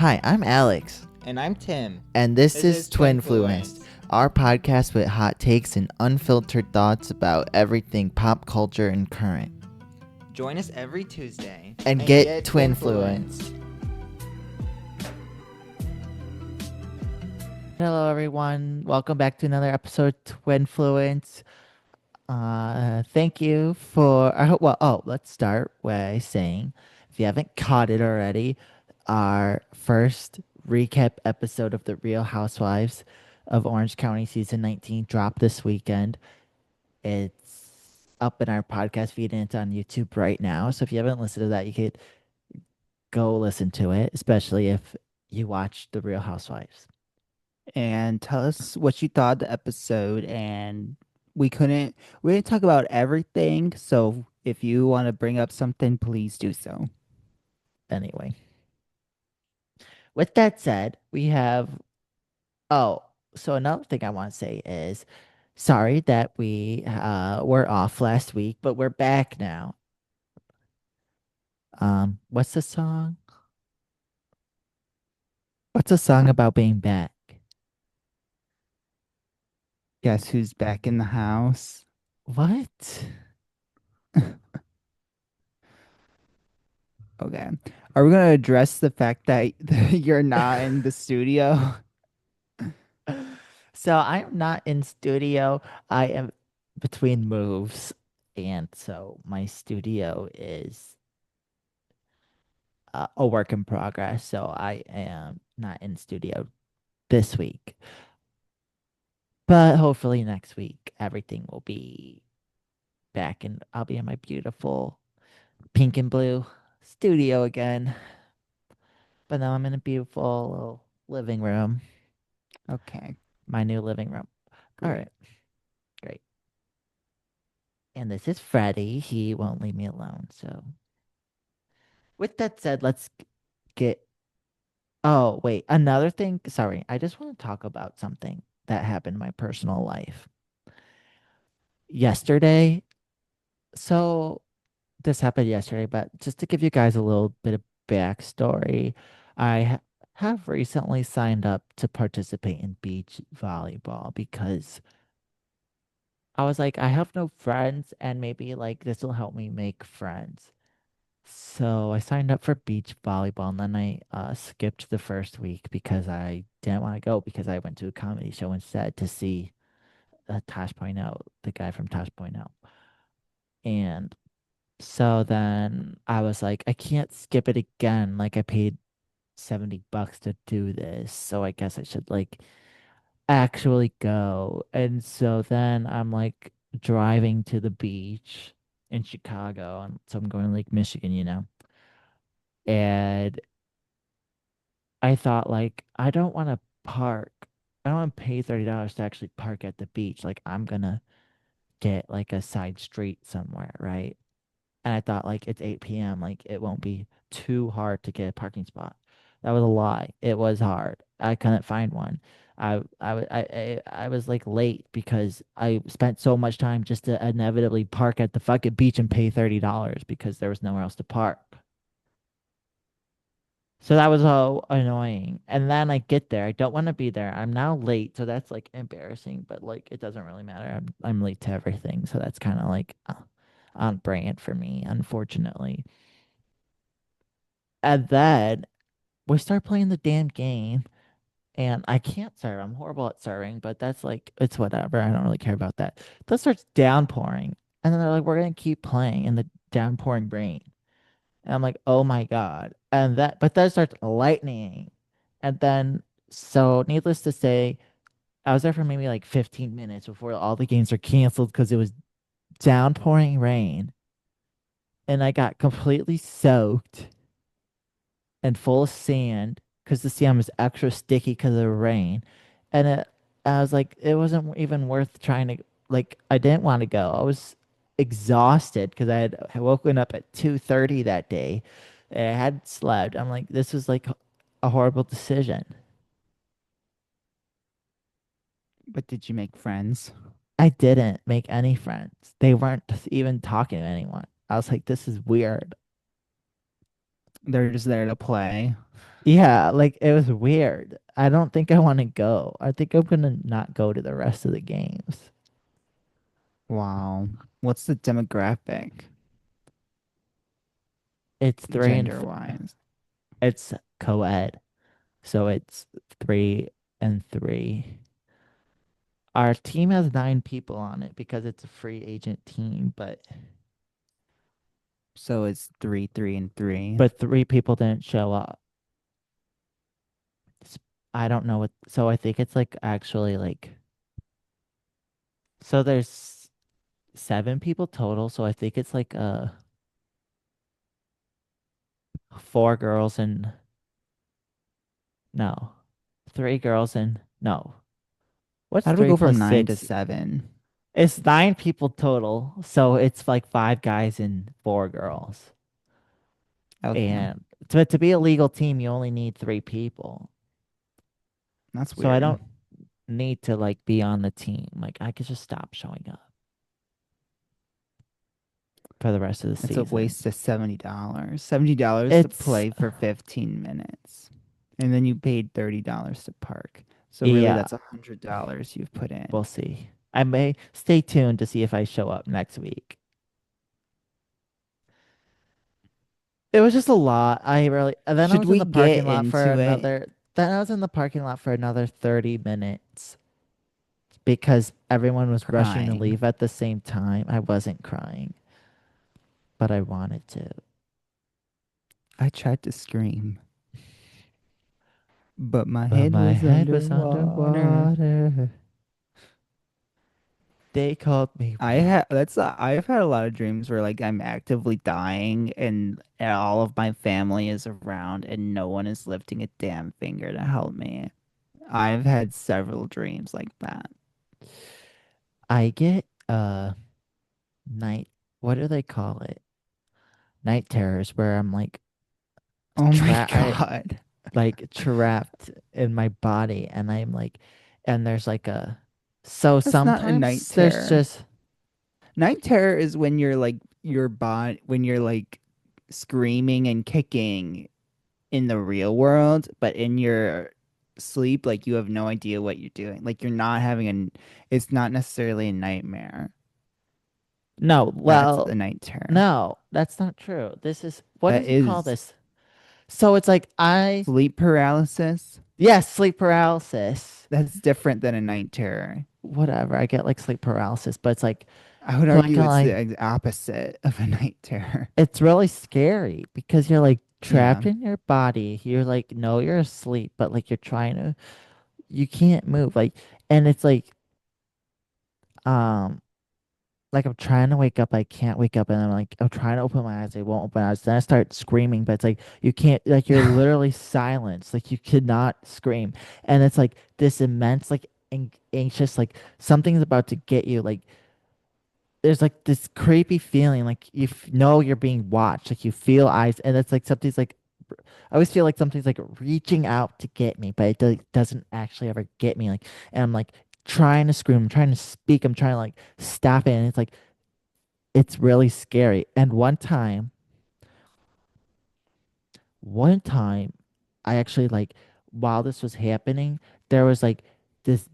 Hi, I'm Alex, And I'm Tim. and this This is is Twinfluenced, Twinfluenced. our podcast with hot takes and unfiltered thoughts about everything pop culture and current. Join us every Tuesday And get Twinfluenced. Hello, everyone. Welcome back to another episode of Twinfluence. Thank you for. Let's start by saying, if you haven't caught it already, our first recap episode of The Real Housewives of Orange County season 19 dropped this weekend. It's up in our podcast feed and it's on YouTube right now. So if you haven't listened to that, you could go listen to it, especially if you watch The Real Housewives. And tell us what you thought of the episode. And we didn't talk about everything, so if you want to bring up something, please do so. Anyway, with that said, we have. Oh, so another thing I want to say is sorry that we were off last week, but we're back now. What's the song? What's a song about being back? Guess who's back in the house? What? Okay. Are we gonna address the fact that you're not in the studio? So I'm not in studio. I am between moves, and so my studio is a work in progress. So I am not in studio this week, but hopefully next week everything will be back, and I'll be in my beautiful pink and blue studio again. But now I'm in a beautiful little living room, Okay, my new living room. All great. right, great. And this is Freddie. He won't leave me alone. So, with that said, let's get. Oh, wait. Another thing. Sorry. I just want to talk about something that happened in my personal life yesterday. So, this happened yesterday, but just to give you guys a little bit of backstory, I have recently signed up to participate in beach volleyball because I was like, I have no friends, and maybe like this will help me make friends. So I signed up for beach volleyball, and then I skipped the first week because I didn't want to go because I went to a comedy show instead to see Tosh Point Out, the guy from Tosh Point Out. And so then I was like, I can't skip it again. Like I paid $70 to do this, so I guess I should like actually go. And so then I'm like driving to the beach in Chicago, and so I'm going to Lake Michigan. And I thought like I don't want to park. I don't want to pay $30 to actually park at the beach. Like I'm gonna get like a side street somewhere, right? And I thought like it's 8 p.m. Like it won't be too hard to get a parking spot. That was a lie. It was hard. I couldn't find one. I was like late because I spent so much time just to inevitably park at the fucking beach and pay $30 because there was nowhere else to park. So that was so annoying. And then I get there. I don't want to be there. I'm now late, so that's like embarrassing, but like it doesn't really matter. I'm late to everything, so that's kind of like on brand for me, unfortunately. And then we start playing the damn game, and I can't serve. I'm horrible at serving, but that's like it's whatever. I don't really care about that. Then starts downpouring, and then they're like, "We're gonna keep playing in the downpouring rain." And I'm like, oh my God. But then it starts lightning. And then, so needless to say, I was there for maybe like 15 minutes before all the games are canceled because it was downpouring rain. And I got completely soaked and full of sand because the sand was extra sticky because of the rain. And I was like, it wasn't even worth trying to, like, I didn't want to go. I was exhausted because I had woken up at 2:30 that day. And I hadn't slept. I'm like, this was like a horrible decision. But did you make friends? I didn't make any friends. They weren't even talking to anyone. I was like, this is weird. They're just there to play. Yeah, like it was weird. I don't think I want to go. I think I'm gonna not go to the rest of the games. Wow. What's the demographic, It's three and gender wise? it's co-ed, so it's 3 and 3. Our team has 9 people on it because it's a free agent team, So it's three, three, and three. but 3 people didn't show up. It's- I don't know what. So I think it's like actually like so there's 7 people total. So I think it's like 4 girls and no, 3 girls and no. What's How do we three go plus from nine to six? seven? It's 9 people total. So it's like 5 guys and 4 girls. Okay, And to be a legal team, you only need 3 people. that's So I weird. don't need to like be on the team. Like I could just stop showing up for the rest of the It's a season. waste of $70. $70 to It's play for 15 minutes. And then you paid $30 to park. So really yeah, that's $100 you've put we'll in. see. I may stay tuned to see if I show up next week. It was just a lot. I really and then I Should was in we the parking get lot for into it another then I was in the parking lot for another 30 minutes because everyone was rushing to crying? leave at the same time. I wasn't crying, but I wanted to. I tried to scream, but my But head my was head was underwater. underwater. They called me. I've had a lot of dreams where like I'm actively dying and all of my family is around and no one is lifting a damn finger to help me. I've had several dreams like that. I get night. What do they call it? Night terrors, where I'm like Oh my I God. like trapped in my body, and I'm like, and there's like a. So That's not a night sometimes there's terror. just Night terror is when you're like your body when you're like screaming and kicking in the real world, but in your sleep, like you have no idea what you're doing. Like you're not having it's not necessarily a nightmare. no. That's Well, the night terror. no, that's not true. This is what That does it call is this? So it's like I sleep paralysis. yes, sleep paralysis. That's different than a night terror. Whatever. I get like sleep paralysis, but it's I would like argue it's like the opposite of a night terror. it's really scary because you're like Yeah. trapped in your body. You're like, no, you're asleep, but like you're trying to, you can't move. Like, and it's um, like I'm trying to wake up, I can't wake up, and I'm like, I'm trying to open my eyes, I won't open my eyes. Then I start screaming, but it's like you can't, like you're literally silenced, like you could not scream, and it's like this immense, like anxious, like something's about to get you, like there's like this creepy feeling like know you're being watched, like you feel eyes, and it's like something's like I always feel like something's like reaching out to get me, but doesn't actually ever get me. Like, and I'm like trying to scream, I'm trying to speak, I'm trying to like stop it, and it's like it's really scary. And one time, I actually like while this was happening, there was like this.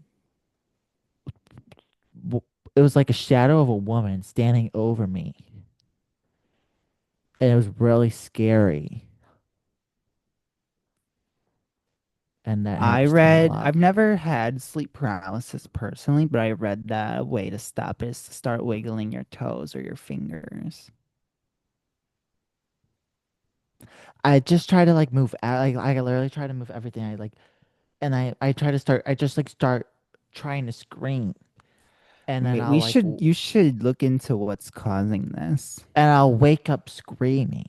It was like a shadow of a woman standing over me, and it was really scary. And that happens to me a lot. I've never had sleep paralysis personally, but I read that a way to stop it is to start wiggling your toes or your fingers. I just try to like move out. Like I literally try to move everything. And I try to start. I just like start trying to scream, and then Okay, you should look into what's causing this. I'll wake up screaming,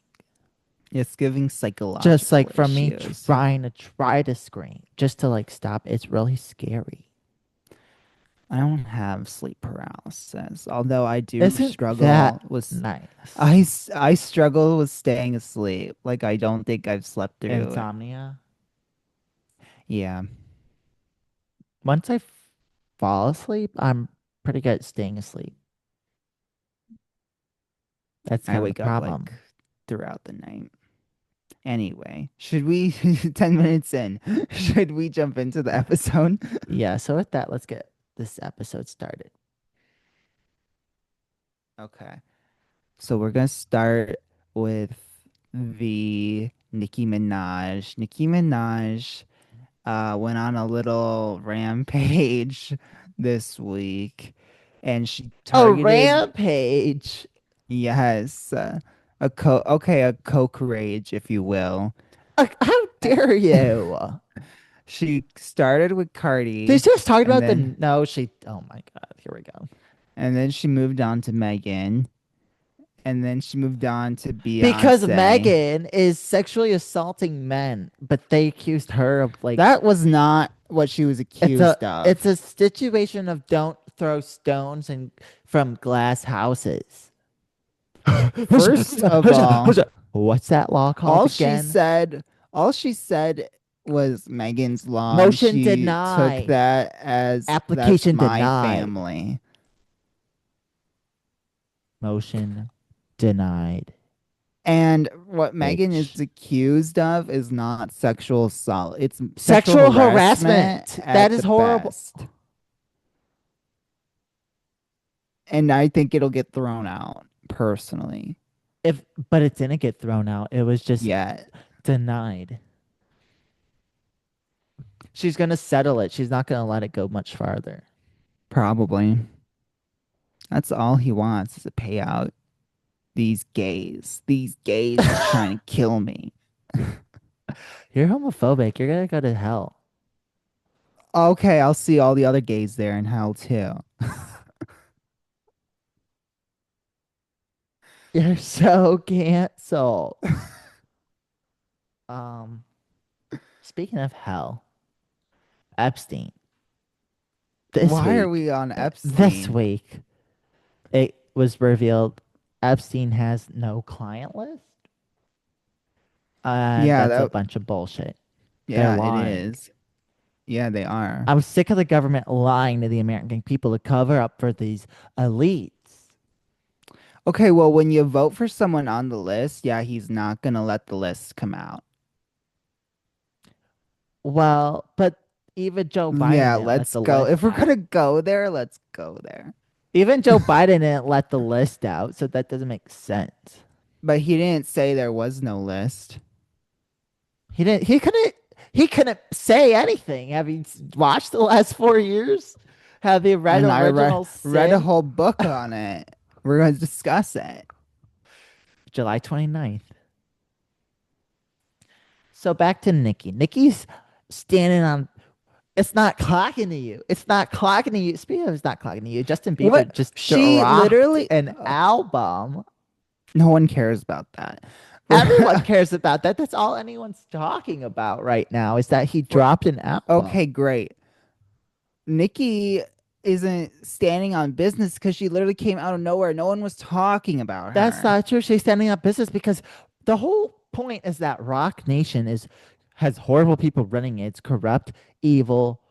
It's giving just psychological like from me issues. try to scream, just to like stop. It's really scary. I don't have sleep paralysis, although I do Isn't that struggle with nice? I struggle with staying asleep. Like I don't think I've slept through it. Insomnia. Yeah, Once fall asleep, I'm pretty good at staying asleep. That's I kind of the wake up like problem. throughout the night. Anyway, should we 10 minutes in? Should we jump into the episode? Yeah, so with that, let's get this episode started. Okay. So we're gonna start with the Nicki Minaj. Nicki Minaj went on a little rampage this week, and she A targeted, rampage. yes, a coke rage, if you will. How Eh, dare you? She started with Did Cardi, she just talk and about the then no? She. Oh my God! Here we go. she moved on to Megan, and then she moved on to Because Beyonce. Megan is sexually assaulting men, but they accused her of like That was not what she was it's a accused it's of. a situation of don't throw stones and from glass houses. First of all, What's that law called all she again? said, all she said was Megan's Law, and Motion she took denied. that as that's Application my denied. family. Motion denied, And what Megan is bitch. accused of is not sexual assault. It's sexual Sexual harassment harassment. That at is the horrible. best. And I think it'll get thrown out personally. If but it didn't get thrown out. It was just Yeah, denied. She's gonna settle it. She's not gonna let it go much farther. probably. That's all he wants is a payout. These gays are trying to kill me. You're homophobic. You're gonna go to hell. Okay, I'll see all the other gays there in hell too. You're so canceled. Um, Speaking of hell, Epstein. This Why are week, we on this Epstein? week, it was revealed Epstein has no client list. Yeah, That's a that bunch of bullshit. They're yeah, it lying. is. Yeah, they are. I'm sick of the government lying to the American people to cover up for these elites. Okay, well, when you vote for someone on the list, yeah, he's not gonna let the list come out. Well, but even Joe Biden Yeah, didn't let let's the go. If list we're out. gonna go there, let's go there. Even Joe Biden didn't let the list out, so that doesn't make sense. But he didn't say there was no list. He didn't. He couldn't. He couldn't say anything. Have you watched the last 4 years? Have you read And I Original read a Sin? whole book on it. We're gonna discuss it. July 29th. So back to Nikki. Nikki's standing on. It's not clocking to you. It's not clocking to you. Speaking of, it's not clocking to you. Justin Bieber What? just She dropped literally. an album. No one cares about that. We're, Everyone cares about that. That's all anyone's talking about right now is that he we're dropped an album. okay. Great. Nikki isn't standing on business because she literally came out of nowhere. No one was talking about That's her. not true. She's standing up business because the whole point is that Rock Nation is has horrible people running it. It's corrupt, evil,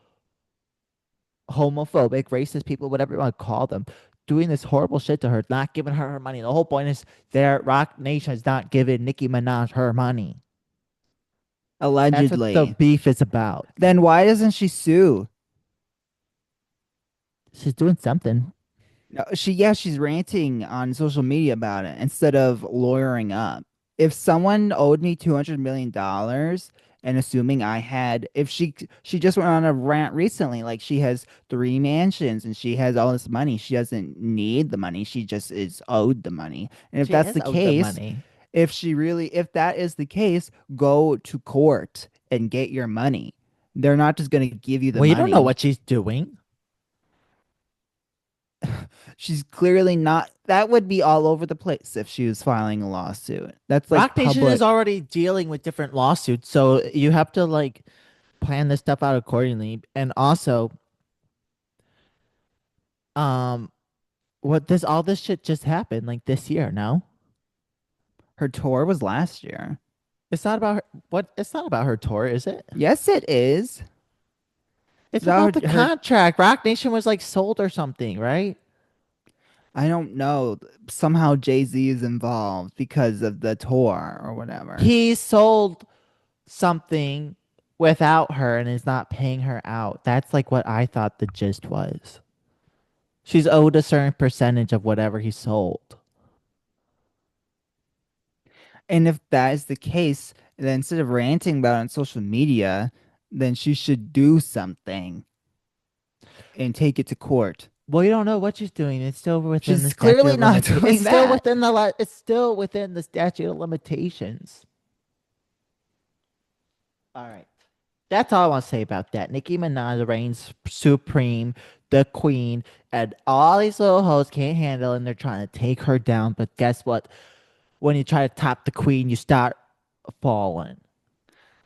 homophobic, racist people, whatever you want to call them, doing this horrible shit to her, not giving her her money. The whole point is their Rock Nation is not giving Nicki Minaj her money. That's what the Allegedly. beef is about. Then why doesn't she sue? She's doing something. No, she's ranting on social media about it instead of lawyering up. If someone owed me $200 million and assuming I had, if she just went on a rant recently, like she has three mansions and she has all this money, she doesn't need the money, she just is owed the money. And if She that's is the owed the case, money. if that is the case, go to court and get your money. They're not just going to give you the Well, you don't know money. what she's doing. She's clearly not. That would be all over the place if she was filing a lawsuit. That's like Rock Nation is public. already dealing with different lawsuits, so you have to like plan this stuff out accordingly. And also, um, what this all this shit just happened like this year, no? Her tour was last year. It's not about her, what it's not about her tour, is it? Yes, it is. It's It's about about the her. contract. Rock Nation was like sold or something, right? I don't know. Somehow Jay-Z is involved because of the tour or whatever. He sold something without her and is not paying her out. That's like what I thought the gist was. She's owed a certain percentage of whatever he sold. And if that is the case, then instead of ranting about it on social media, then she should do something and take it to court. Well, you don't know what she's doing. It's still within the She's statute clearly of not limitations. It's doing still that. within it's still within the statute of limitations. All right. That's all I want to say about that. Nicki Minaj reigns supreme, the queen, and all these little hoes can't handle, and they're trying to take her down. But guess what? When you try to top the queen, you start falling.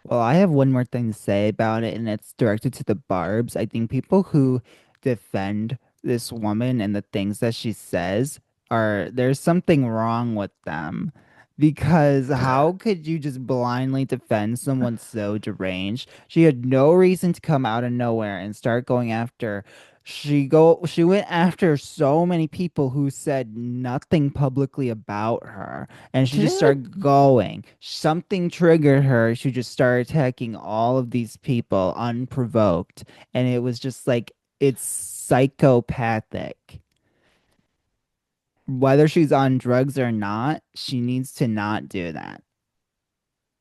Well, I have one more thing to say about it, and it's directed to the Barbs. I think people who defend this woman and the things that she says are there's something wrong with them. Because how could you just blindly defend someone so deranged? She had no reason to come out of nowhere and start going after. She went after so many people who said nothing publicly about her, and she She just didn't started going. Something triggered her. She just started attacking all of these people unprovoked. And it was just like, it's psychopathic. Whether she's on drugs or not, she needs to not do that.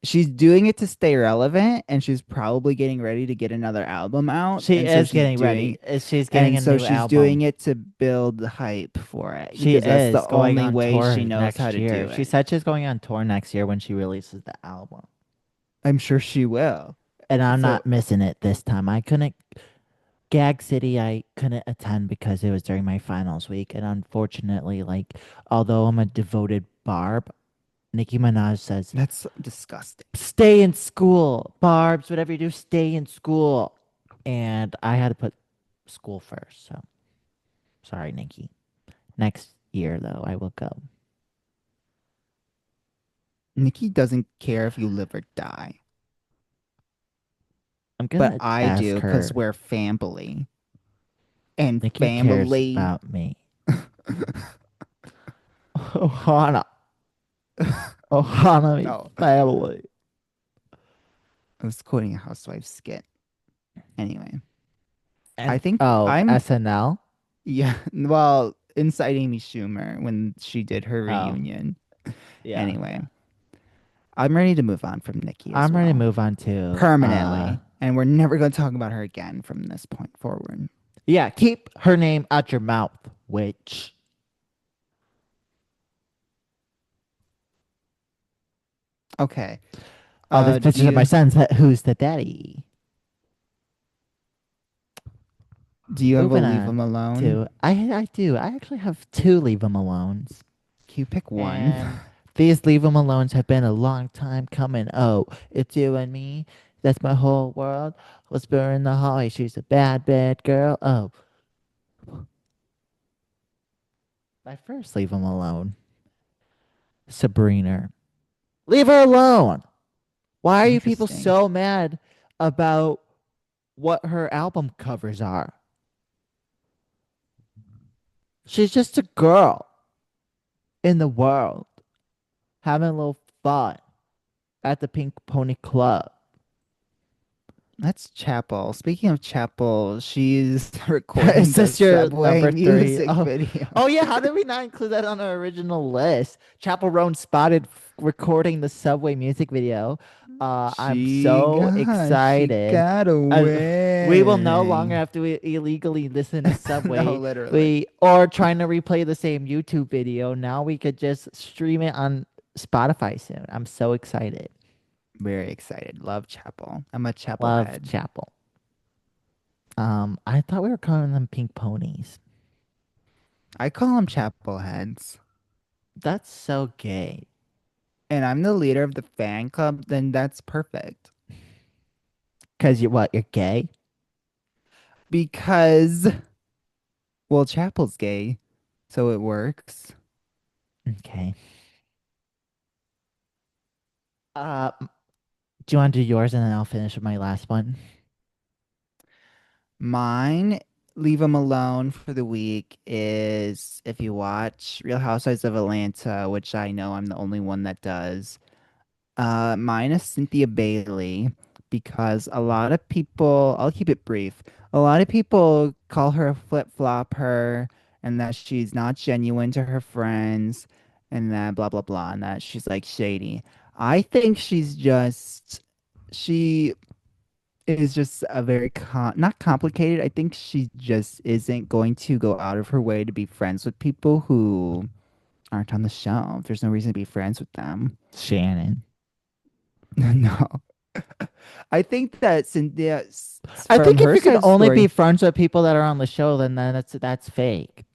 She's doing it to stay relevant, and she's probably getting ready to get another album out. She is getting ready. She's getting And a so new she's doing album. it to build the hype for it She because that's is the going only on way she tour knows how next to do year. She it. said she's going on tour next year when she releases the album. I'm sure she will. And I'm So not missing it this time. I couldn't Gag City, I couldn't attend because it was during my finals week. And unfortunately, like, although I'm a devoted Barb, Nicki Minaj says, that's disgusting. stay in school. Barb's, whatever you do, stay in school. And I had to put school first. So sorry, Nicki. Next year, though, I will go. Nikki doesn't care if you live or die, I'm but gonna I do ask because her. we're family. And Nicki cares family. about me. Ohana. Ohana me No, family. I was quoting a housewife skit. Anyway, I And think oh, I'm, SNL. yeah, well, inciting Amy Schumer when she did her Oh, reunion. yeah, Anyway, yeah. I'm ready to move on from Nikki as I'm ready to well, move on to permanently. And we're never going to talk about her again from this point forward. yeah, keep her name out your mouth, witch. Okay. Oh, there's Do pictures of my you sons. Who's the daddy? do you have a Moving leave on them alone? to I do. I actually have two leave 'em alones. Can you pick one? And these leave 'em alones have been a long time coming. Oh, it's you and me. That's my whole world. Whisper in the hallway. She's a bad, bad girl. Oh, my first leave 'em alone. Sabrina. Leave her alone. Why are you people Interesting. so mad about what her album covers are? She's just a girl in the world having a little fun at the Pink Pony Club. That's Chapel. Speaking of Chapel, she's Is recording the this your Subway number three? music Oh, video. oh yeah. How did we not include that on our original list? Chapel Roan spotted recording the Subway music video. I'm so She excited. got Uh, we will no longer away. have to illegally listen to No, Subway. literally. We or trying to replay the same YouTube video. Now we could just stream it on Spotify soon. I'm so excited. Very excited. Love Chapel. I'm a Chapel Love head. Chapel. I thought we were calling them pink ponies. I call them Chapel heads. That's so gay. And I'm the leader of the fan club, then that's perfect. Cause you what? You're gay? Because, well, Chapel's gay, so it works. Okay. Uh, do you want to do yours and then I'll finish with my last one? Mine leave him alone for the week is if you watch Real Housewives of Atlanta, which I know I'm the only one that does. Mine is Cynthia Bailey because a lot of people, I'll keep it brief. A lot of people call her a flip-flopper and that she's not genuine to her friends and that blah blah blah and that she's like shady. I think she is just a very not complicated. I think she just isn't going to go out of her way to be friends with people who aren't on the show. There's no reason to be friends with them. Shannon. No. I think that Cynthia, I from think if her you side can of the only be story, friends with people that are on the show, then that's fake.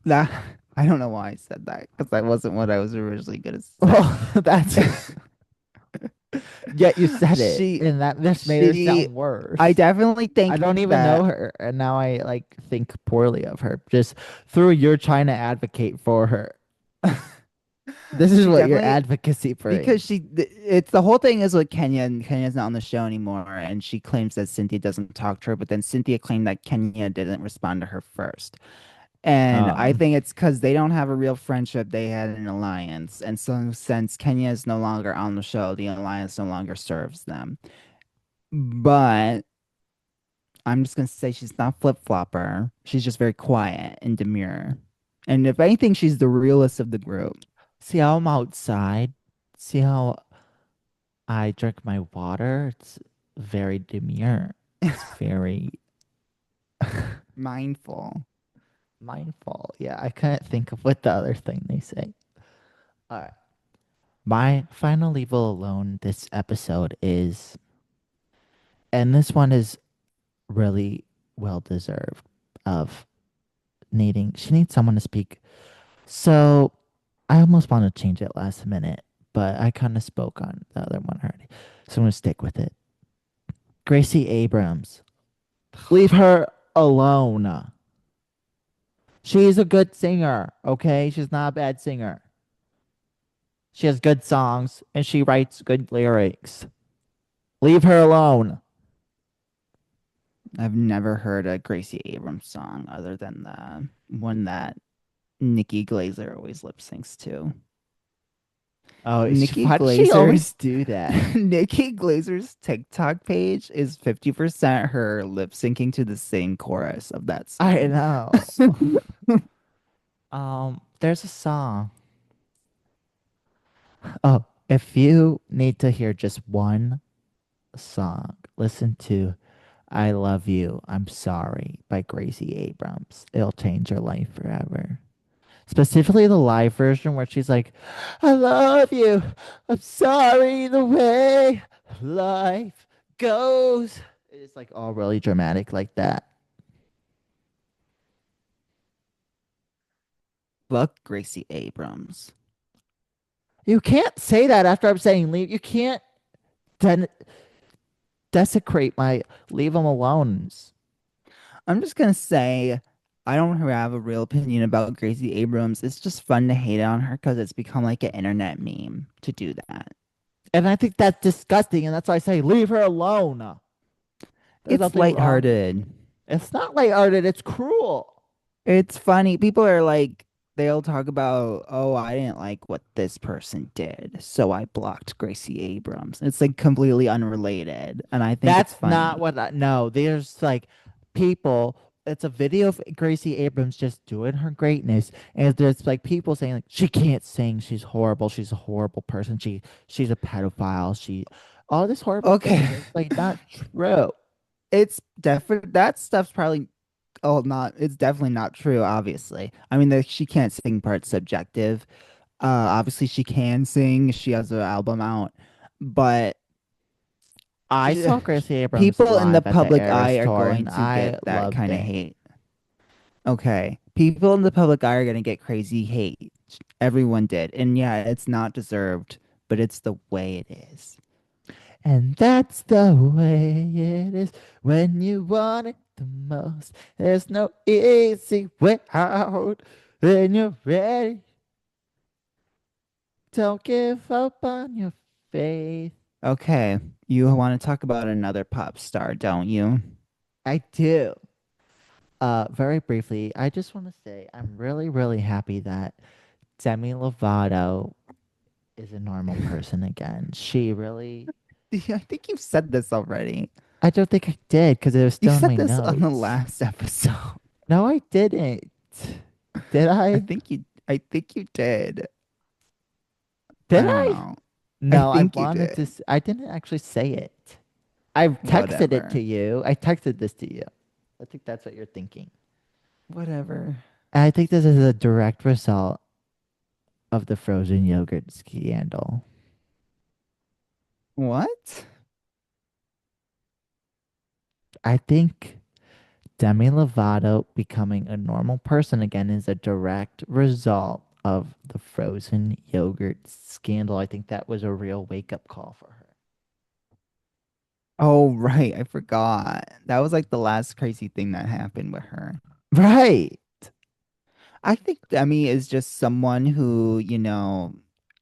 that I don't know why I said that because that wasn't what I was originally gonna say. Well, that's yet you said it, She, and that just made her she, sound I worse. definitely I think don't even know that her, and now I like think poorly of her just through your trying to advocate for her. This is she what your definitely advocacy because brings. it's the whole thing is with Kenya and Kenya's not on the show anymore and she claims that Cynthia doesn't talk to her, but then Cynthia claimed that Kenya didn't respond to her first. And I Um, think it's because they don't have a real friendship. They had an alliance. And so since Kenya is no longer on the show, the alliance no longer serves them. But I'm just gonna say she's not flip-flopper. She's just very quiet and demure. And if anything, she's the realest of the group. See how I'm outside? See how I drink my water? It's very demure. It's very Mindful. mindful. Yeah, I couldn't think of what the other thing they say. All right. My final leave alone this episode is, and this one is really well deserved of needing, she needs someone to speak. So I almost want to change it last minute, but I kind of spoke on the other one already. So I'm going to stick with it. Gracie Abrams. Leave her alone. She's a good singer, okay? She's not a bad singer. She has good songs and she writes good lyrics. Leave her alone. I've never heard a Gracie Abrams song other than the one that Nikki Glazer always lip syncs to. Oh, Nikki why does she Glazer's always do that? Nikki Glazer's TikTok page is 50% her lip syncing to the same chorus of that I song. know. There's a song. Oh, if you need to hear just one song, listen to I Love You, I'm Sorry by Gracie Abrams. It'll change your life forever. Specifically the live version where she's like, I love you. I'm sorry the way life goes. It's like all really dramatic like that. Fuck Gracie Abrams. You can't say that after I'm saying leave. You can't den- desecrate my leave them alone. I'm just gonna say I don't have a real opinion about Gracie Abrams. It's just fun to hate on her because it's become like an internet meme to do that. And I think that's disgusting. And that's why I say leave her alone. There's It's nothing wrong with it. lighthearted. It's not lighthearted. It's cruel. It's funny. People are like, they'll talk about, oh, I didn't like what this person did, so I blocked Gracie Abrams. It's like completely unrelated, and I think it's That's not funny. what I no. There's like people. It's a video of Gracie Abrams just doing her greatness, and there's like people saying like she can't sing, she's horrible, she's a horrible person, she's a pedophile, she all this horrible Okay, things. It's like not true. it's definitely that stuff's probably oh not. It's definitely not true. Obviously, I mean the she can't sing part's subjective. Obviously she can sing. She has an album out, but I saw Gracie Abrams people in the live at the public eye Eras are tour, going and to get I that loved kind of it. hate. Okay. People in the public eye are going to get crazy hate. Everyone did. And yeah, it's not deserved, but it's the way it is. And that's the way it is when you want it the most. There's no easy way out when you're ready. Don't give up on your faith. Okay. You want to talk about another pop star, don't you? I do. Very briefly, I just want to say I'm really, really happy that Demi Lovato is a normal person again. She really, I think you've said this already. I don't think I did because it was You still in said my this on the notes. last episode. No, I didn't. Did I I? think you I think you did. I Did don't I? know. I No, I think you wanted to. did. I didn't actually say it. I texted it to Whatever. you. I texted this to you. I think that's what you're thinking. Whatever. I think this is a direct result of the frozen yogurt scandal. What? I think Demi Lovato becoming a normal person again is a direct result of the frozen yogurt scandal. I think that was a real wake up call for her. Oh, right. I forgot. That was like the last crazy thing that happened with her. Right. I think Demi is just someone who,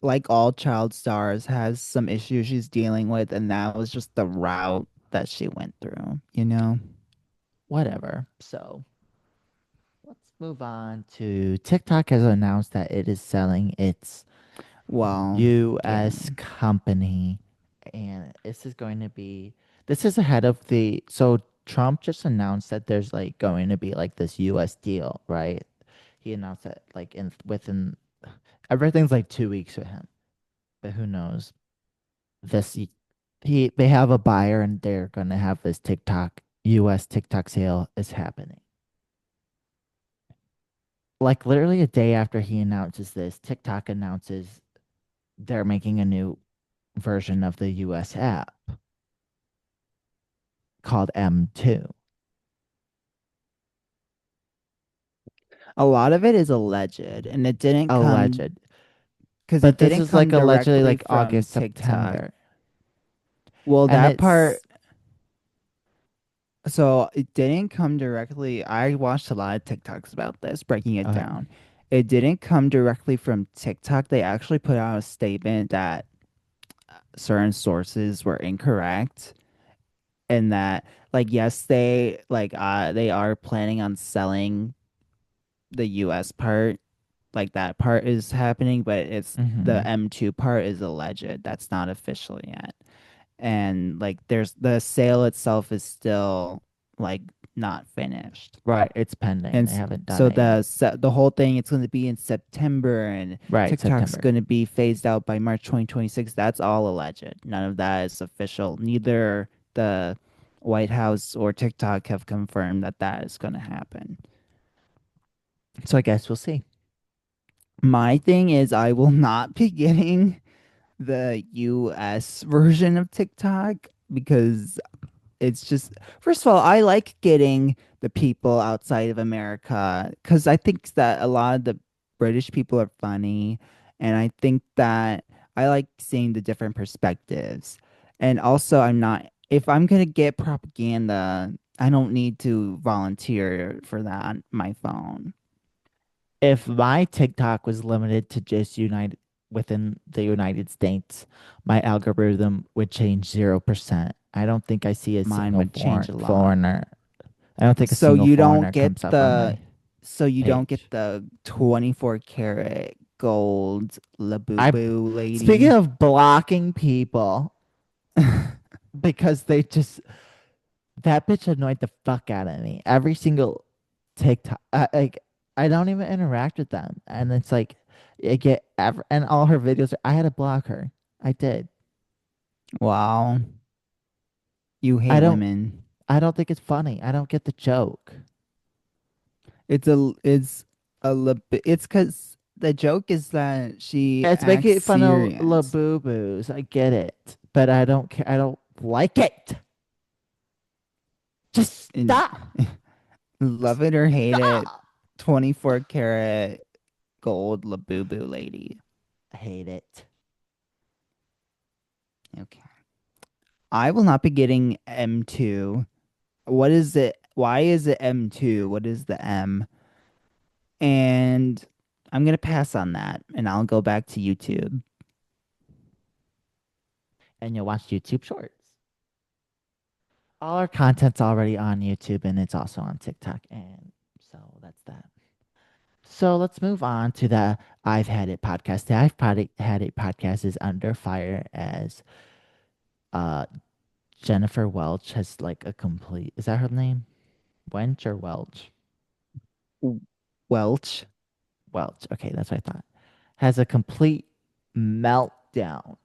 like all child stars, has some issues she's dealing with, and that was just the route that she went through? Whatever. So let's move on to TikTok has announced that it is selling its Well, yeah. US company. And this is ahead of so Trump just announced that there's like going to be like this US deal, right? He announced that like in within everything's like 2 weeks with him, but who knows? This they have a buyer and they're gonna have this TikTok US TikTok sale is happening. Like literally a day after he announces this, TikTok announces they're making a new version of the US app called M2. A lot of it is alleged, and it didn't come Alleged. because it But this didn't is like come allegedly directly like from August, TikTok. September. Well, And that it's part, so it didn't come directly. I watched a lot of TikToks about this, breaking it okay. down. It didn't come directly from TikTok. They actually put out a statement that certain sources were incorrect and that like yes they are planning on selling the US part, like that part is happening, but it's the Hmm. M2 part is alleged. That's not official yet. And like there's the sale itself is still like not finished. Right. It's pending. And They haven't done so it yet. the whole thing it's going to be in September and Right. TikTok's September. going to be phased out by March 2026. That's all alleged. None of that is official. Neither the White House or TikTok have confirmed that that is going to happen. So I guess we'll see. My thing is I will not be getting the US version of TikTok because it's just first of all, I like getting the people outside of America because I think that a lot of the British people are funny, and I think that I like seeing the different perspectives. And also, I'm not if I'm gonna get propaganda, I don't need to volunteer for that on my phone. If my TikTok was limited to just United within the United States, my algorithm would change 0%. I don't think I see a Mine single would change a lot. foreigner. I don't think a So single you don't foreigner get comes up on the my so you don't get page. the 24 karat gold I Labubu Speaking lady. of blocking people because they just that bitch annoyed the fuck out of me. Every single TikTok, like I don't even interact with them, and it's like I get and all her videos. I had to block her. I did. Wow. You I hate don't. women. I don't think it's funny. I don't get the joke. It's because the joke is that she It's acts making fun of serious. Labubu's. I get it, but I don't care. I don't like it. Just And stop. love it or hate it, Stop. 24 karat gold Labubu lady. I hate it. Okay. I will not be getting M2. What is it? Why is it M2? What is the M? And I'm gonna pass on that and I'll go back to YouTube. And you'll watch YouTube Shorts. All our content's already on YouTube and it's also on TikTok. And so that's that. So let's move on to the I've Had It podcast. The Had It podcast is under fire as uh Jennifer Welch has like a complete, is that her name? Wench or Welch? W- Welch. Welch. Okay, that's what I thought. Has a complete meltdown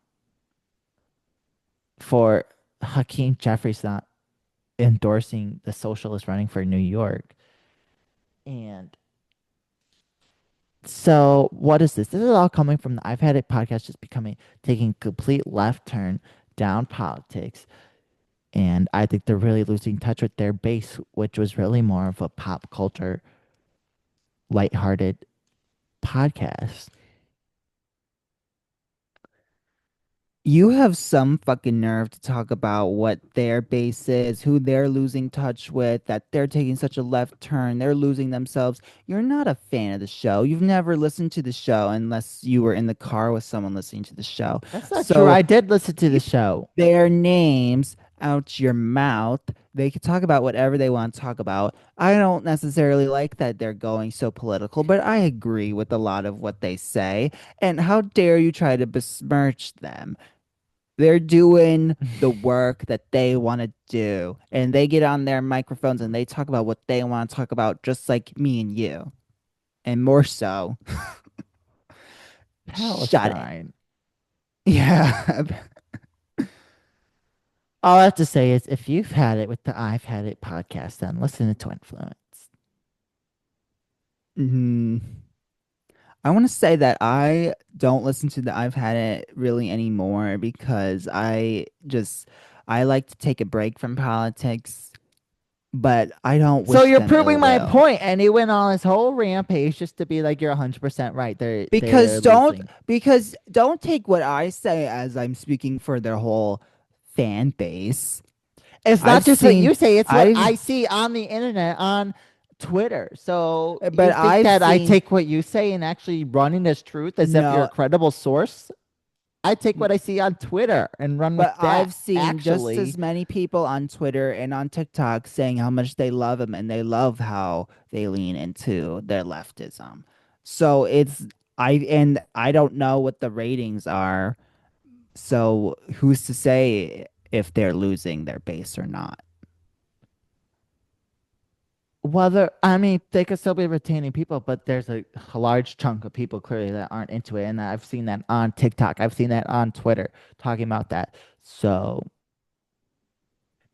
for Hakeem Jeffries not endorsing the socialist running for New York. And so what is this? This is all coming from the I've Had It podcast just becoming taking complete left turn down politics. And I think they're really losing touch with their base, which was really more of a pop culture, lighthearted podcast. You have some fucking nerve to talk about what their base is, who they're losing touch with, that they're taking such a left turn, they're losing themselves. You're not a fan of the show. You've never listened to the show unless you were in the car with someone listening to the show. That's not true. So I did listen to the keep show. their names out your mouth. They can talk about whatever they want to talk about. I don't necessarily like that they're going so political, but I agree with a lot of what they say. And how dare you try to besmirch them? They're doing the work that they want to do, and they get on their microphones and they talk about what they want to talk about, just like me and you, and more so. Shut it. Palestine. Yeah. All I have to say is if you've had it with the I've Had It podcast, then listen to Twinfluenced. Mhm. I want to say that I don't listen to the I've Had It really anymore because I like to take a break from politics, but I don't So wish you're them proving ill my will. point, and he went on his whole rampage just to be like, "You're 100% right. They're Because don't losing." because don't take what I say as I'm speaking for their whole fan base. It's not I've just what seen you say; it's what I've I see on the internet on Twitter. So you but think I've that I seen take what you say and actually running as truth as if you're a no credible source? I take what I see on Twitter and run with but that. I've seen just Actually, as many people on Twitter and on TikTok saying how much they love him and they love how they lean into their leftism. So I don't know what the ratings are. So who's to say if they're losing their base or not? whether I mean they could still be retaining people, but there's a large chunk of people clearly that aren't into it, and I've seen that on TikTok. I've seen that on Twitter talking about that. So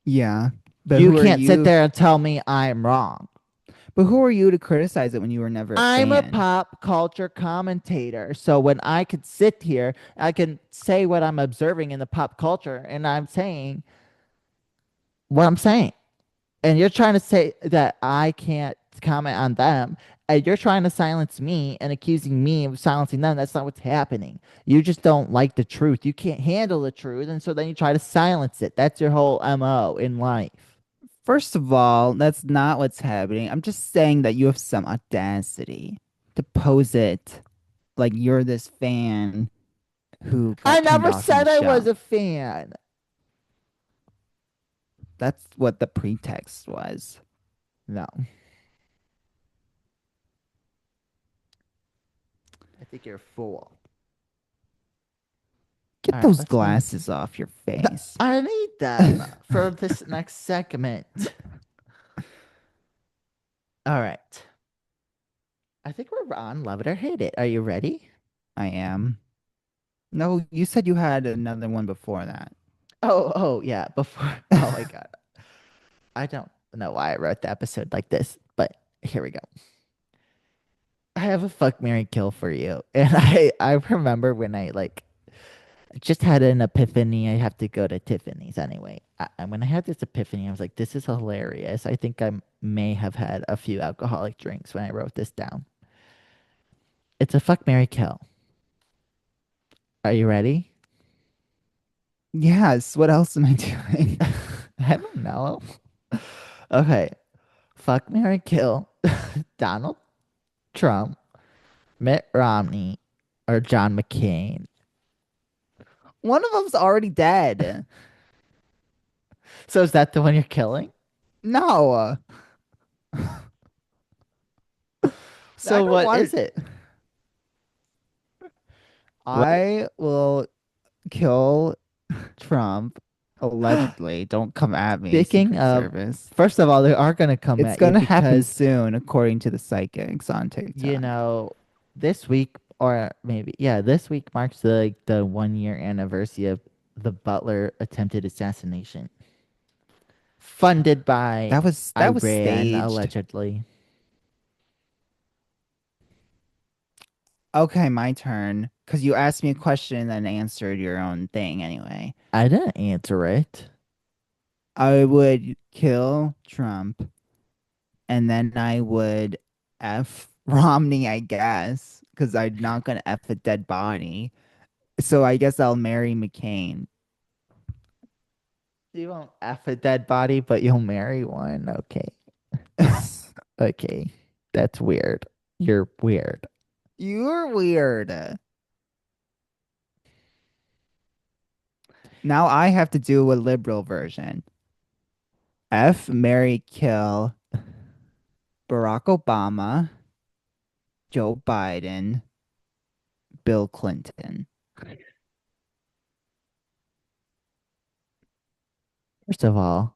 Yeah. But you who are can't sit you? there and tell me I'm wrong. But who are you to criticize it when you were never a I'm a fan? pop culture commentator. So when I could sit here, I can say what I'm observing in the pop culture, and I'm saying what I'm saying. And you're trying to say that I can't comment on them. And you're trying to silence me and accusing me of silencing them. That's not what's happening. You just don't like the truth. You can't handle the truth. And so then you try to silence it. That's your whole MO in life. First of all, that's not what's happening. I'm just saying that you have some audacity to pose it like you're this fan who I got turned never off from the said I was show. a fan. That's what the pretext was. No, I think you're a fool. All Get right, those let's move. glasses off your face. I need them for this next segment. All right. I think we're on Love It or Hate It. Are you ready? I am. No, you said you had another one before that. Oh, yeah. Before, oh my God. I don't know why I wrote the episode like this, but here we go. I have a fuck Mary kill for you. And I remember when I like just had an epiphany. I have to go to Tiffany's anyway. When I had this epiphany, I was like, this is hilarious. I think I may have had a few alcoholic drinks when I wrote this down. It's a fuck Mary kill. Are you ready? Yes, what else am I doing? I don't know. Okay. Fuck Mary kill Donald Trump, Mitt Romney, or John McCain. One of them's already dead. So is that the one you're killing? No, I So don't what want is to. it? What? I will kill Trump, allegedly. Don't come at me, Speaking Secret of, Service. first of all, they are gonna come It's at you gonna happen because soon, according to the psychics on you TikTok. know this week or maybe yeah, this week marks the 1 year anniversary of the Butler attempted assassination, funded by That was Iran staged. allegedly. Okay, my turn. Because you asked me a question and then answered your own thing anyway. I didn't answer it. I would kill Trump and then I would F Romney, I guess, because I'm not gonna F a dead body. So I guess I'll marry McCain. You won't F a dead body, but you'll marry one. Okay. Okay. That's weird. You're weird. You're weird. Now I have to do a liberal version. F, marry, kill Barack Obama, Joe Biden, Bill Clinton. First of all,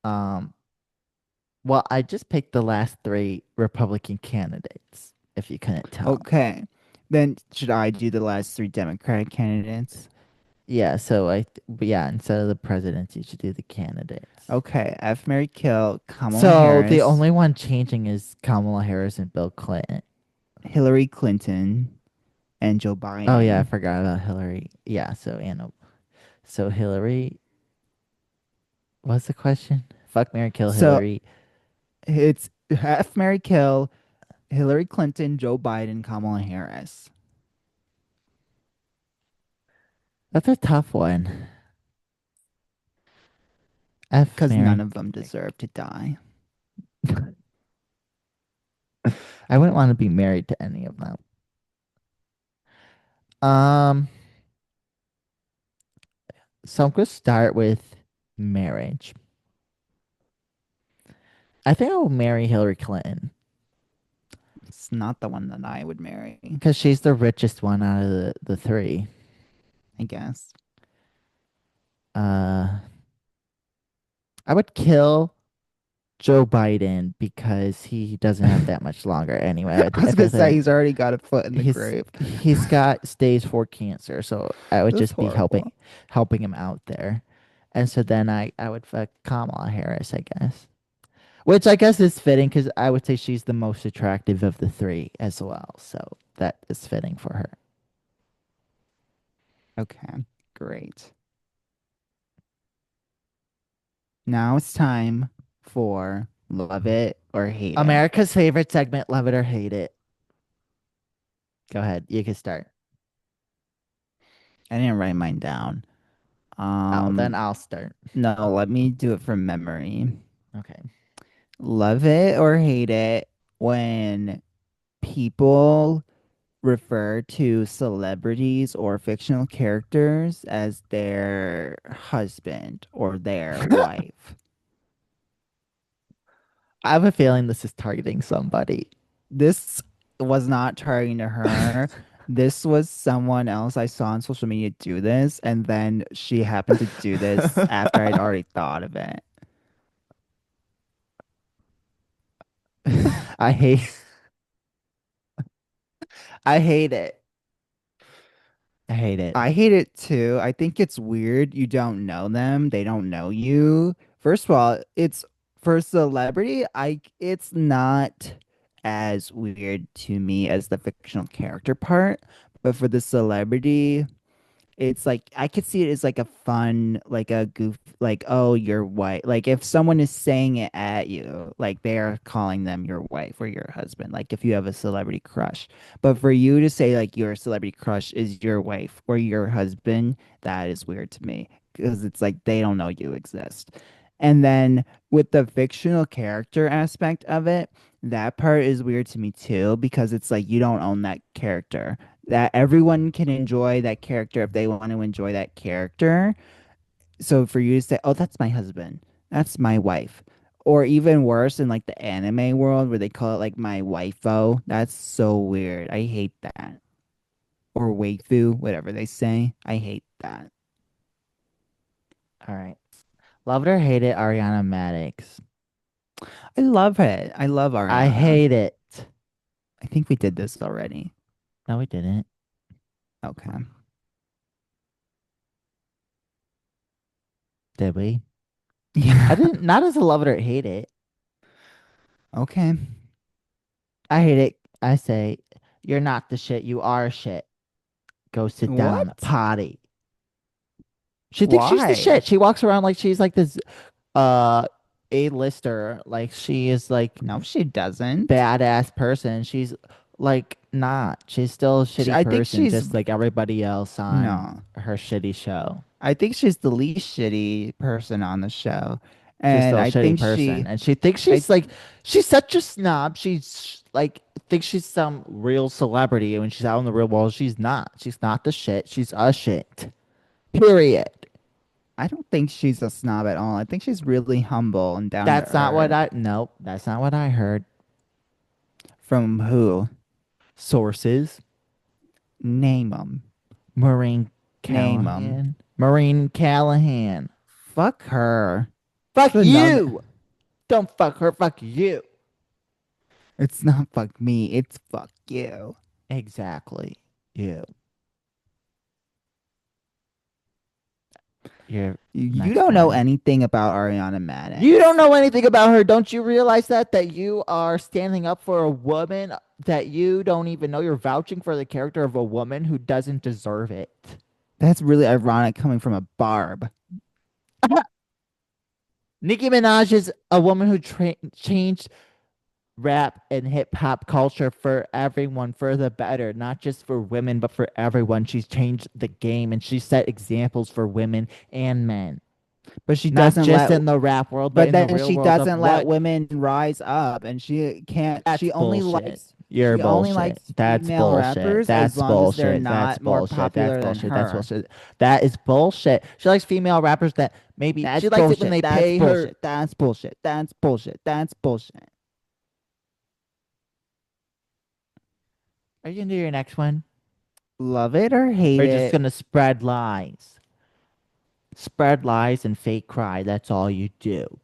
um, well, I just picked the last three Republican candidates, if you couldn't tell. Okay. Then should I do the last three Democratic candidates? Yeah, so but yeah, instead of the presidents, you should do the candidates. Okay. F, marry, kill Kamala So the Harris, only one changing is Kamala Harris and Bill Clinton. Hillary Clinton, and Joe Oh yeah, I Biden. forgot about Hillary. Yeah, so Anna. So Hillary, what's the question? Fuck Mary Kill So Hillary. it's F, marry, kill Hillary Clinton, Joe Biden, Kamala Harris. That's a tough one. F Because none Mary. of them deserve to die. I wouldn't want to be married to any of them. Um, so I'm gonna start with marriage. I think I'll marry Hillary Clinton It's not the one that I would marry, because she's the richest one out of the three. I guess. Uh, I would kill Joe Biden because he doesn't have that much longer anyway. I I was gonna feel say like he's already got a foot in the he's grave. he's got stage 4 cancer, so I would That's just be horrible. helping him out there. And so then I would fuck Kamala Harris, I guess. Which I guess is fitting because I would say she's the most attractive of the three as well. So that is fitting for her. Okay, great. Now it's time for love it or hate it. America's favorite segment, love it or hate it. Go ahead. You can start. I didn't write mine down. Oh, then I'll start. No, let me do it from memory. Okay. Love it or hate it when people refer to celebrities or fictional characters as their husband or their wife. I have a feeling this is targeting somebody. This was not targeting to her. This was someone else I saw on social media do this, and then she happened to do this after I'd already thought of it. I hate I hate it. I hate it. I hate it too. I think it's weird. You don't know them, they don't know you. First of all, it's for a celebrity, it's not as weird to me as the fictional character part, but for the celebrity, it's like I could see it as like a fun, like a goof, like, oh, your wife. Like if someone is saying it at you, like they're calling them your wife or your husband, like if you have a celebrity crush. But for you to say like your celebrity crush is your wife or your husband, that is weird to me because it's like they don't know you exist. And then with the fictional character aspect of it, that part is weird to me too because it's like you don't own that character, that everyone can enjoy that character if they want to enjoy that character. So for you to say, "Oh, that's my husband. That's my wife." Or even worse in like the anime world where they call it like my wifo. That's so weird. I hate that. Or waifu, whatever they say. I hate that. All right. Love it or hate it, Ariana Madix. I love it. I love I Ariana. hate it. I think we did this already. No, we didn't. Okay. Did we? I Yeah. didn't, not as a love it or hate it. Okay. I hate it. I say, you're not the shit. You are shit. Go sit down on the What? potty. She thinks she's the Why? shit. She walks around like she's like this uh A-lister. Like she is like No, she doesn't. badass person. She's like not. She's still a shitty I think person, she's just like everybody else on no. her shitty show. I think she's the least shitty person on the show. She's And still a I shitty think person. she And she thinks I she's like she's such a snob. She's like thinks she's some real celebrity and when she's out in the real world, she's not. She's not the shit. She's a shit. Period. I don't think she's a snob at all. I think she's really humble and down to That's not what earth. I nope, that's not what I heard. From who? Sources. Name them. Maureen Name them. Callahan. Maureen Callahan. Fuck her. Fuck Should know that. you. Don't fuck her. Fuck you. It's not fuck me. It's fuck you. Exactly. You. Your You next don't know one. anything about Ariana You don't Madix. know anything about her. Don't you realize that? That you are standing up for a woman that you don't even know. You're vouching for the character of a woman who doesn't deserve it. That's really ironic coming from a Barb. Nicki Minaj is a woman who changed rap and hip hop culture for everyone for the better, not just for women, but for everyone. She's changed the game and she set examples for women and men, But she not doesn't just let in the rap world, but but in the then real she world of doesn't let what women rise up and she can't that's bullshit. You're she only bullshit. likes That's female bullshit. rappers as That's long as they're bullshit. That's not more bullshit. That's popular than bullshit. That's her. bullshit. That is bullshit. She likes female rappers that maybe That's she likes it when bullshit. they That's pay her. bullshit. That's bullshit. That's bullshit. That's bullshit. Are you gonna do your next one? Love it or Or hate just it. gonna spread lies? Spread lies and fake cry. That's all you do.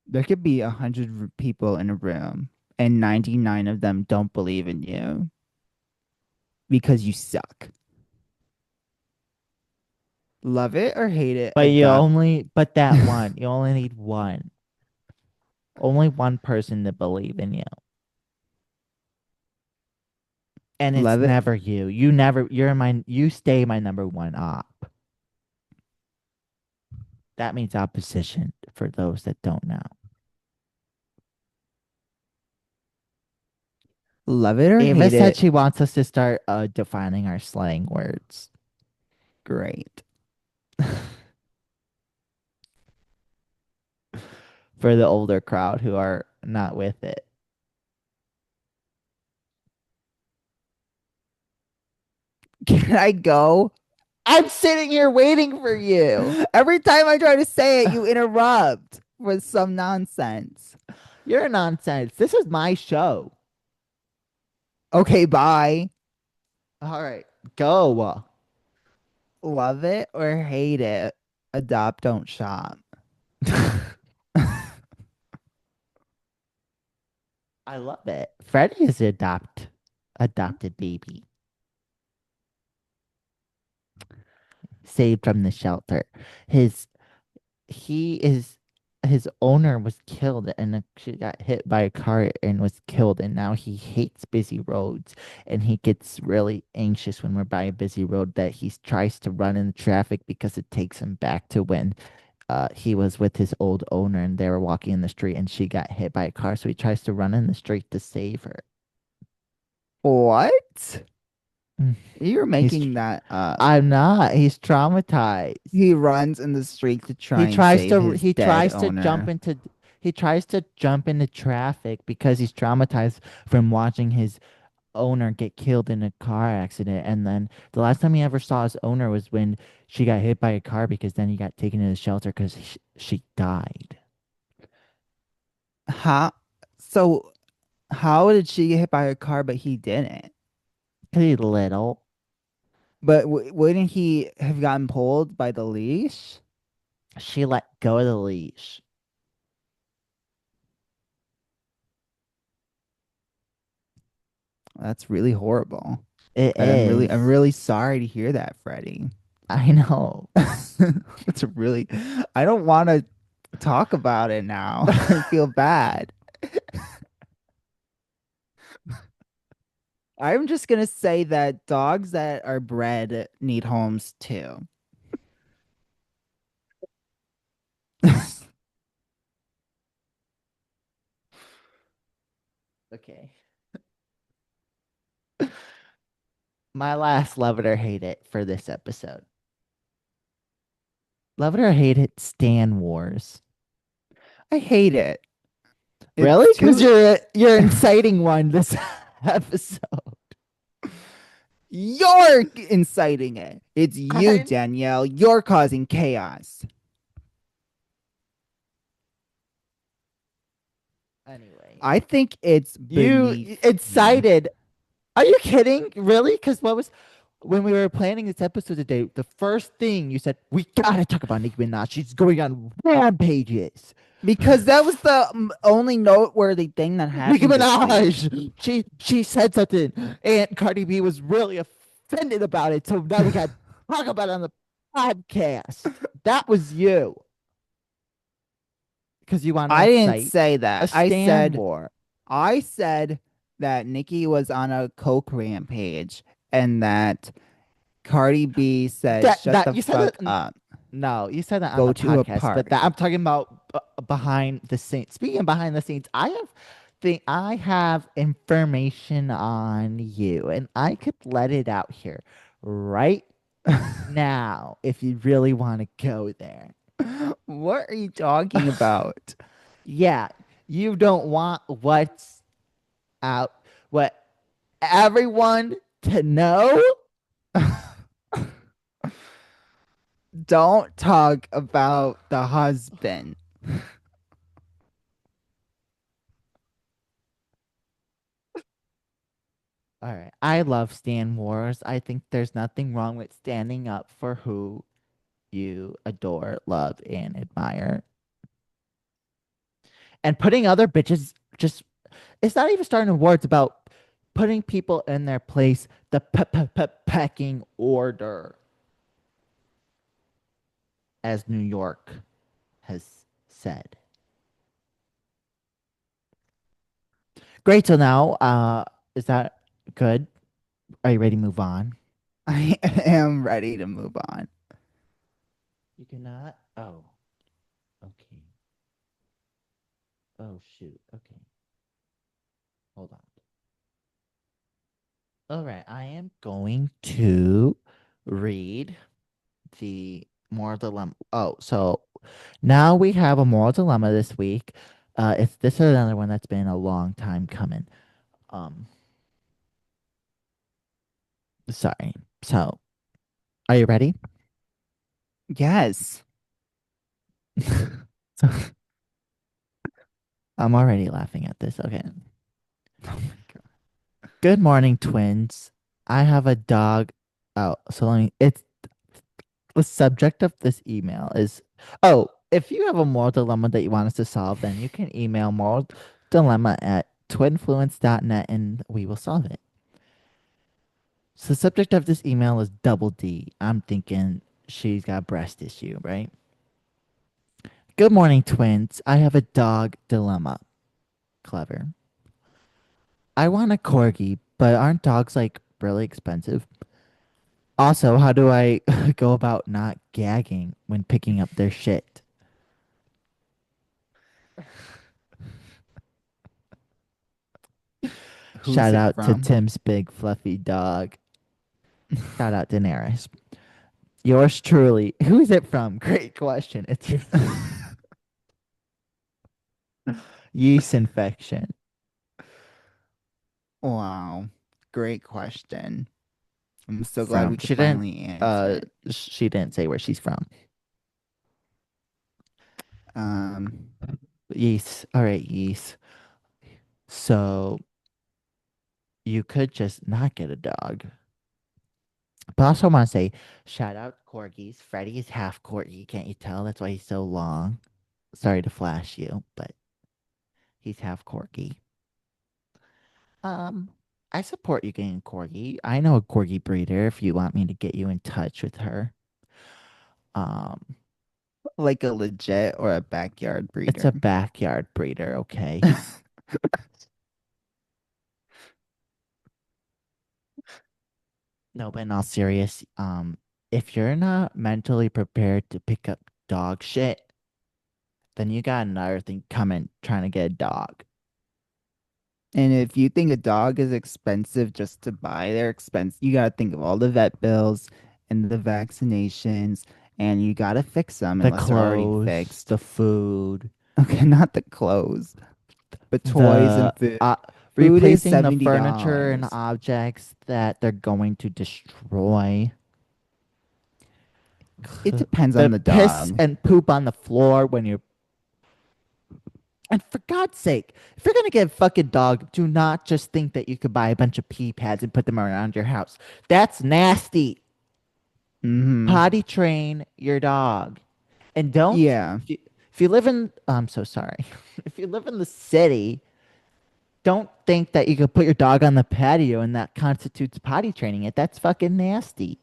There could be 100 people in a room and 99 of them don't believe in you because you suck. Love it or hate it. Adopt. But that one, you only need one. Only one person to believe in you. And it's Love it. never you. You stay my number one op. That means opposition for those that don't know. Love it or Ava hate said it. she wants us to start defining our slang words Great. for the older crowd who are not with it. Can I go? I'm sitting here waiting for you. Every time I try to say it, you interrupt with some nonsense. You're nonsense. This is my show. Okay, bye. All right, go. Love it or hate it. Adopt, don't shop. I love it. Freddie is adopted baby, saved from the shelter. His he is his owner was killed and she got hit by a car and was killed and now he hates busy roads and he gets really anxious when we're by a busy road that he tries to run in the traffic because it takes him back to when he was with his old owner and they were walking in the street and she got hit by a car so he tries to run in the street to save her. What? Mm. You're He's making that up. I'm not. He's traumatized. He runs in the street to try and save his He dead tries to owner. jump into traffic because he's traumatized from watching his owner get killed in a car accident. And then the last time he ever saw his owner was when she got hit by a car because then he got taken to the shelter because she died. How? So how did she get hit by a car, but he didn't? Pretty little. But wouldn't he have gotten pulled by the leash? She let go of the leash. That's really horrible. It I'm is. really sorry to hear that, Freddie. I know. It's really, I don't want to talk about it now. I feel bad. I'm just gonna say that dogs that are bred need homes too. Okay. My last love it or hate it for this episode. Love it or hate it, Stan Wars. I hate it. Really? It's Because too. you're inciting one this episode. You're inciting it. It's you, I, Danielle. You're causing chaos. anyway, I think it's you beneath you. incited. Are you kidding? Really? Because what was when we were planning this episode today? The first thing you said, we gotta talk about Nicki Minaj. She's going on rampages. Because that was the only noteworthy thing that Nicki happened this week. Minaj. She said something, and Cardi B was really offended about it. So now we got to talk about it on the podcast. That was you because you want to I didn't incite say a that. stand war. I said that Nicki was on a coke rampage and that Cardi B said, "Shut That the you said fuck that. up. No, you said that on Go the to a podcast, but that party." I'm talking about behind the scenes. Speaking of behind the scenes, I have information on you, and I could let it out here right now if you really want to go there. What are you talking about? Yeah, you don't want what's out, what everyone to know. Don't talk about the husband. All right. I love Stan Wars. I think there's nothing wrong with standing up for who you adore, love, and admire. And putting other bitches just it's not even starting a war. It's about putting people in their place, the pecking order, as New York has said. Great. So now, is that good? Are you ready to move on? I am ready to move on. You cannot. Oh, okay. Oh, shoot. Okay. Hold on. All right. I am going to read the moral dilemma. Oh, so now we have a moral dilemma this week. It's this is another one that's been a long time coming. Um, sorry. So, are you ready? Yes. So, I'm already laughing at this. Okay. Oh my God. Good morning, twins. I have a dog. Oh, so let me. It's the subject of this email is. Oh, if you have a moral dilemma that you want us to solve, then you can email moral dilemma at twinfluenced.net and we will solve it. So the subject of this email is double D. I'm thinking she's got a breast issue, right? Good morning, twins. I have a dog dilemma. Clever. I want a corgi, but aren't dogs like really expensive? Also, how do I go about not gagging when picking up their shit? Who's Shout it out to from? Tim's big fluffy dog. Shout out Daenerys. Yours truly. Who is it from? Great question. It's your yeast infection. Wow. great question. I'm so glad From we could she didn't finally answer uh it. she didn't say where she's from. Um, Yes. All right, yes. So you could just not get a dog. But I also want to say, shout out corgis. Freddie is half corgi. Can't you tell? That's why he's so long. Sorry to flash you, but he's half corgi. Um, I support you getting a corgi. I know a corgi breeder. If you want me to get you in touch with her, um, like a legit or a backyard it's breeder. a backyard breeder. Okay. No, but in all serious, if you're not mentally prepared to pick up dog shit, then you got another thing coming trying to get a dog. And if you think a dog is expensive just to buy, they're expensive. You got to think of all the vet bills and the vaccinations, and you got to fix them The unless they're already clothes, fixed. the food, Okay, not the clothes, but toys and the food. Food is replacing the furniture and $70. objects that they're going to destroy. It depends The on the piss dog. and poop on the floor when you're. And for God's sake, if you're gonna get a fucking dog, do not just think that you could buy a bunch of pee pads and put them around your house. That's nasty. Mm-hmm. Potty train your dog. And don't, Yeah. if you live in, I'm so sorry. If you live in the city, don't think that you could put your dog on the patio and that constitutes potty training it. That's fucking nasty.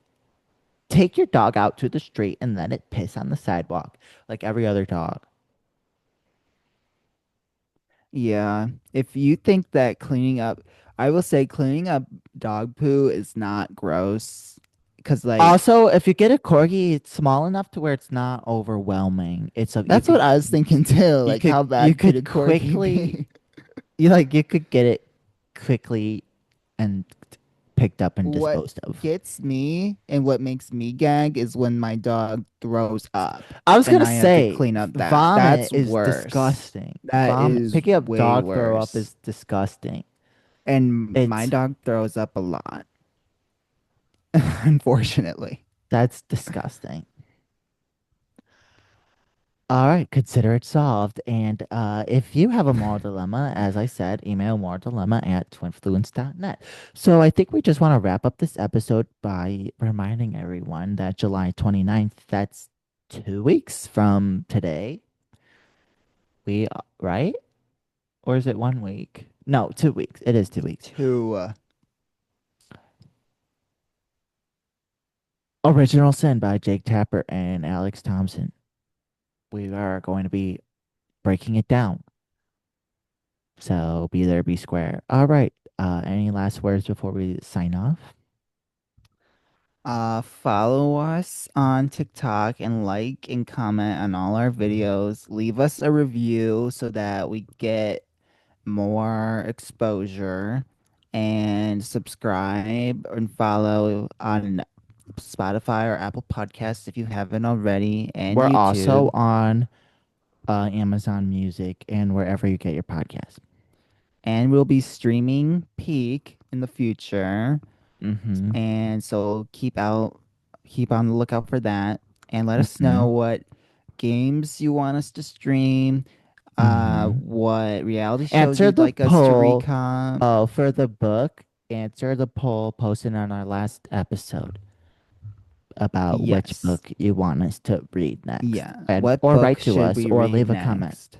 Take your dog out to the street and let it piss on the sidewalk like every other dog. Yeah. If you think that cleaning up, I will say cleaning up dog poo is not gross. Because, like, Also, if you get a corgi, it's small enough to where it's not overwhelming. It's a that's what I was thinking too. Like, how you bad could a could corgi quickly be? you could get it quickly and picked up and What disposed of. gets me and what makes me gag is when my dog throws up I was and gonna I have to say clean up that. vomit That's is worse. disgusting. That Vomit is picking up way dog throw up worse. is disgusting. And my It's dog throws up a lot, unfortunately. That's disgusting. All right, consider it solved. And if you have a moral dilemma, as I said, email moraldilemma@twinfluenced.net. So I think we just want to wrap up this episode by reminding everyone that July 29th, that's 2 weeks from today. Right? Or is it 1 week? No, 2 weeks. It is 2 weeks. Two. Original Sin by Jake Tapper and Alex Thompson. We are going to be breaking it down. So be there, be square. All right. Any last words before we sign off? Follow us on TikTok and like and comment on all our videos. Leave us a review so that we get more exposure, and subscribe and follow on Spotify or Apple Podcasts if you haven't already, and We're also YouTube. on Amazon Music and wherever you get your podcast. And we'll be streaming Peak in the future. Mm-hmm. And so keep on the lookout for that. And let us Mm-hmm. know what games you want us to stream, Mm-hmm. what reality shows Answer you'd the like us to poll. recap. Oh, for the book, answer the poll posted on our last episode about which Yes. book you want us to read next. Yeah. And What or book write to should us we or read leave a comment. next?